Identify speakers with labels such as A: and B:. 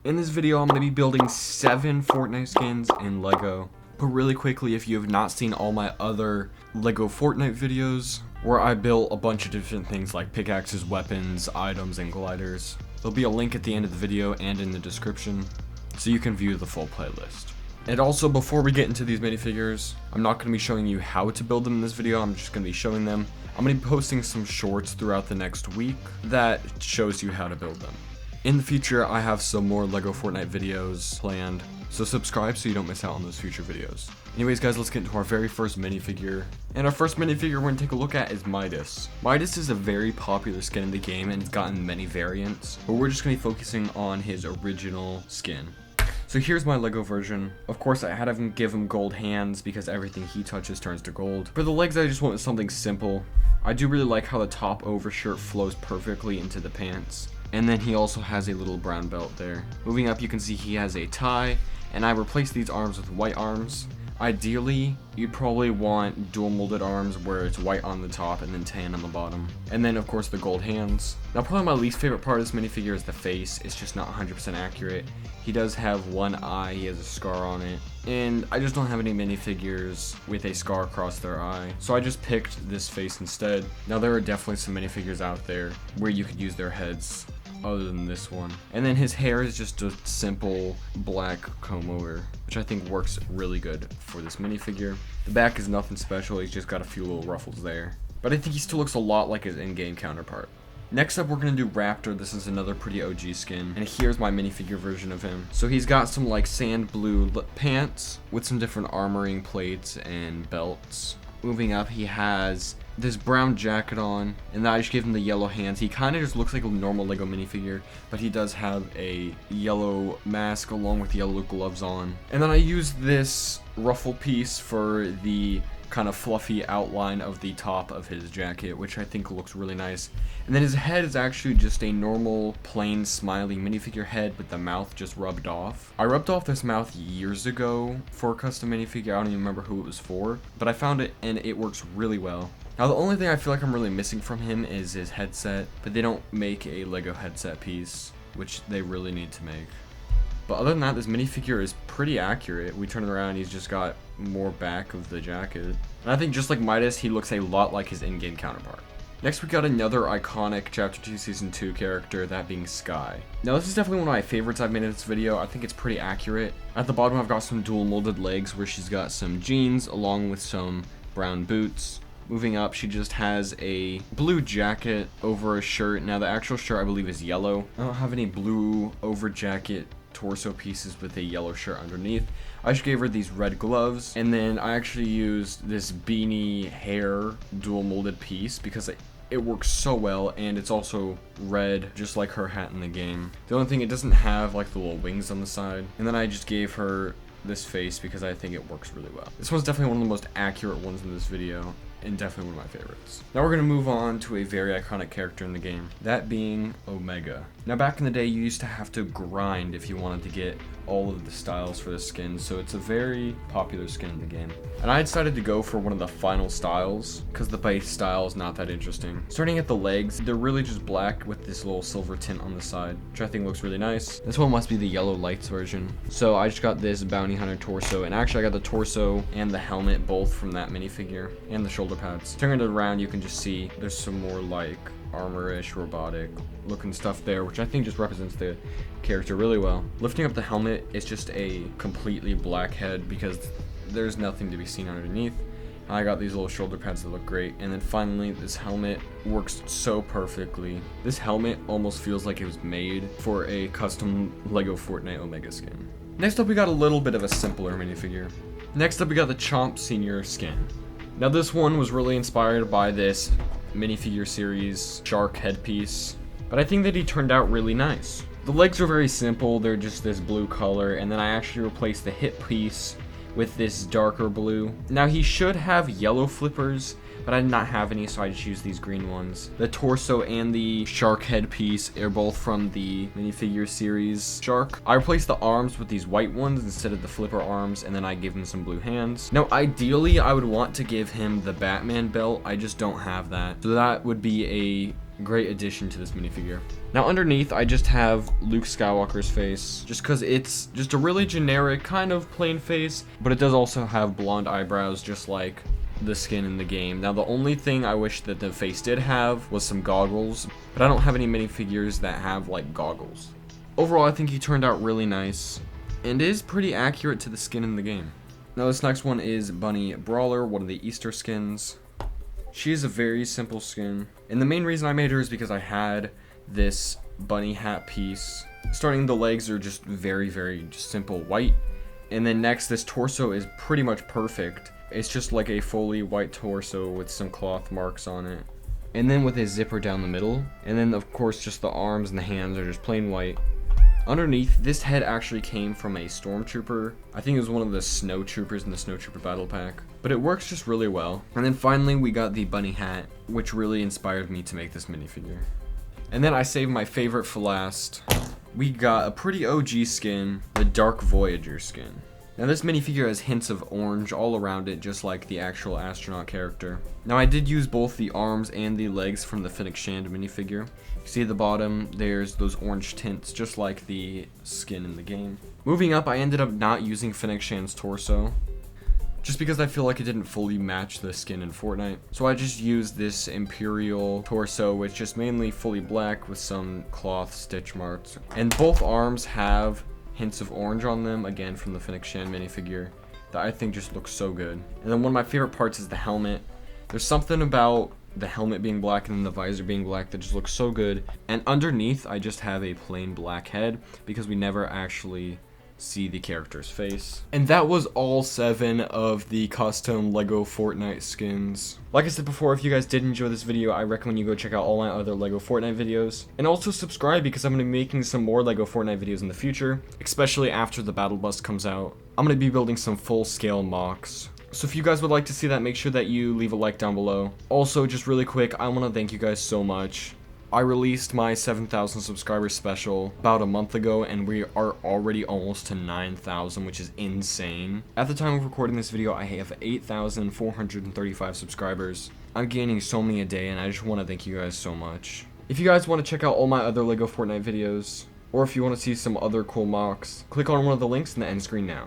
A: In this video, I'm going to be building 7 Fortnite skins in Lego. But really quickly, if you have not seen all my other Lego Fortnite videos, where I built a bunch of different things like pickaxes, weapons, items, and gliders, there'll be a link at the end of the video and in the description, so you can view the full playlist. And also, before we get into these minifigures, I'm not going to be showing you how to build them in this video, I'm just going to be showing them. I'm going to be posting some shorts throughout the next week that shows you how to build them. In the future, I have some more Lego Fortnite videos planned, so subscribe so you don't miss out on those future videos. Anyways guys, let's get into our very first minifigure. And our first minifigure we're going to take a look at is Midas. Midas is a very popular skin in the game and it's gotten many variants, but we're just going to be focusing on his original skin. So here's my Lego version. Of course, I had to give him gold hands because everything he touches turns to gold. For the legs, I just went with something simple. I do really like how the top overshirt flows perfectly into the pants. And then he also has a little brown belt there. Moving up, you can see he has a tie, and I replaced these arms with white arms. Ideally, you'd probably want dual molded arms where it's white on the top and then tan on the bottom. And then of course the gold hands. Now probably my least favorite part of this minifigure is the face. It's just not 100% accurate. He does have one eye, he has a scar on it. And I just don't have any minifigures with a scar across their eye. So I just picked this face instead. Now there are definitely some minifigures out there where you could use their heads other than this one. And then his hair is just a simple black comb over, which I think works really good for this minifigure. The back is nothing special, he's just got a few little ruffles there. But I think he still looks a lot like his in-game counterpart. Next up, we're going to do Raptor. This is another pretty OG skin, and here's my minifigure version of him. So he's got some like sand blue pants with some different armoring plates and belts. Moving up, he has this brown jacket on, and then I just gave him the yellow hands. He kind of just looks like a normal Lego minifigure, but he does have a yellow mask along with yellow gloves on. And then I used this ruffle piece for the kind of fluffy outline of the top of his jacket, which I think looks really nice. And then his head is actually just a normal, plain, smiley minifigure head with the mouth just rubbed off. I rubbed off this mouth years ago for a custom minifigure. I don't even remember who it was for, but I found it and it works really well. Now the only thing I feel like I'm really missing from him is his headset, but they don't make a Lego headset piece, which they really need to make. But other than that, this minifigure is pretty accurate. We turn it around, he's just got more back of the jacket. And I think just like Midas, he looks a lot like his in-game counterpart. Next, we got another iconic Chapter 2 Season 2 character, that being Sky. Now this is definitely one of my favorites I've made in this video. I think it's pretty accurate. At the bottom, I've got some dual molded legs where she's got some jeans along with some brown boots. Moving up, she just has a blue jacket over a shirt. Now the actual shirt I believe is yellow. I don't have any blue over jacket torso pieces with a yellow shirt underneath. I just gave her these red gloves, and then I actually used this beanie hair dual molded piece because it works so well, and it's also red just like her hat in the game. The only thing, it doesn't have like the little wings on the side. And then I just gave her this face because I think it works really well. This one's definitely one of the most accurate ones in this video, and definitely one of my favorites. Now we're going to move on to a very iconic character in the game, that being Omega. Now back in the day, you used to have to grind if you wanted to get all of the styles for the skin, so it's a very popular skin in the game. And I decided to go for one of the final styles because the base style is not that interesting. Starting at the legs, they're really just black with this little silver tint on the side, which I think looks really nice. This one must be the yellow lights version. So I just got this bounty hunter torso, and actually I got the torso and the helmet both from that minifigure, and the shoulder pads. Turning it around, you can just see there's some more like armor-ish, robotic looking stuff there, which I think just represents the character really well. Lifting up the helmet, it's just a completely black head because there's nothing to be seen underneath. I got these little shoulder pads that look great. And then finally, this helmet works so perfectly. This helmet almost feels like it was made for a custom Lego Fortnite Omega skin. Next up, we got a little bit of a simpler minifigure. Next up, we got the Chomp Senior skin. Now this one was really inspired by this minifigure series shark headpiece, but I think that he turned out really nice. The legs are very simple, they're just this blue color, and then I actually replaced the hip piece with this darker blue. Now he should have yellow flippers, but I did not have any, so I just used these green ones. The torso and the shark head piece are both from the minifigure series shark. I replaced the arms with these white ones instead of the flipper arms, and then I gave him some blue hands. Now ideally I would want to give him the Batman belt, I just don't have that. So that would be a great addition to this minifigure. Now underneath, I just have Luke Skywalker's face, just because it's just a really generic kind of plain face, but it does also have blonde eyebrows, just like the skin in the game. Now the only thing I wish that the face did have was some goggles, but I don't have any minifigures that have like goggles. Overall, I think he turned out really nice, and is pretty accurate to the skin in the game. Now this next one is Bunny Brawler, one of the Easter skins. She is a very simple skin, and the main reason I made her is because I had this bunny hat piece. Starting the legs are just very just simple white, and then next this torso is pretty much perfect. It's just like a fully white torso with some cloth marks on it, and then with a zipper down the middle, and then of course just the arms and the hands are just plain white. Underneath, this head actually came from a stormtrooper. I think it was one of the snow troopers in the snow trooper battle pack, but it works just really well. And then finally we got the bunny hat, which really inspired me to make this minifigure. And then I saved my favorite for last. We got a pretty OG skin, the Dark Voyager skin. Now this minifigure has hints of orange all around it, just like the actual astronaut character. Now I did use both the arms and the legs from the Fennec Shand minifigure. You see at the bottom, there's those orange tints, just like the skin in the game. Moving up, I ended up not using Fennec Shand's torso, just because I feel like it didn't fully match the skin in Fortnite. So I just used this Imperial torso, which is mainly fully black with some cloth stitch marks. And both arms have hints of orange on them, again from the Fennec Shand minifigure, that I think just looks so good. And then one of my favorite parts is the helmet. There's something about the helmet being black and then the visor being black that just looks so good. And underneath, I just have a plain black head, because we never actually see the character's face. And that was all 7 of the custom Lego Fortnite skins. Like I said before, if you guys did enjoy this video, I recommend you go check out all my other Lego Fortnite videos. And also subscribe, because I'm going to be making some more Lego Fortnite videos in the future, especially after the Battle Bus comes out. I'm going to be building some full-scale mocks. So if you guys would like to see that, make sure that you leave a like down below. Also, just really quick, I want to thank you guys so much. I released my 7,000 subscribers special about a month ago, and we are already almost to 9,000, which is insane. At the time of recording this video, I have 8,435 subscribers. I'm gaining so many a day, and I just want to thank you guys so much. If you guys want to check out all my other Lego Fortnite videos, or if you want to see some other cool mocks, click on one of the links in the end screen now.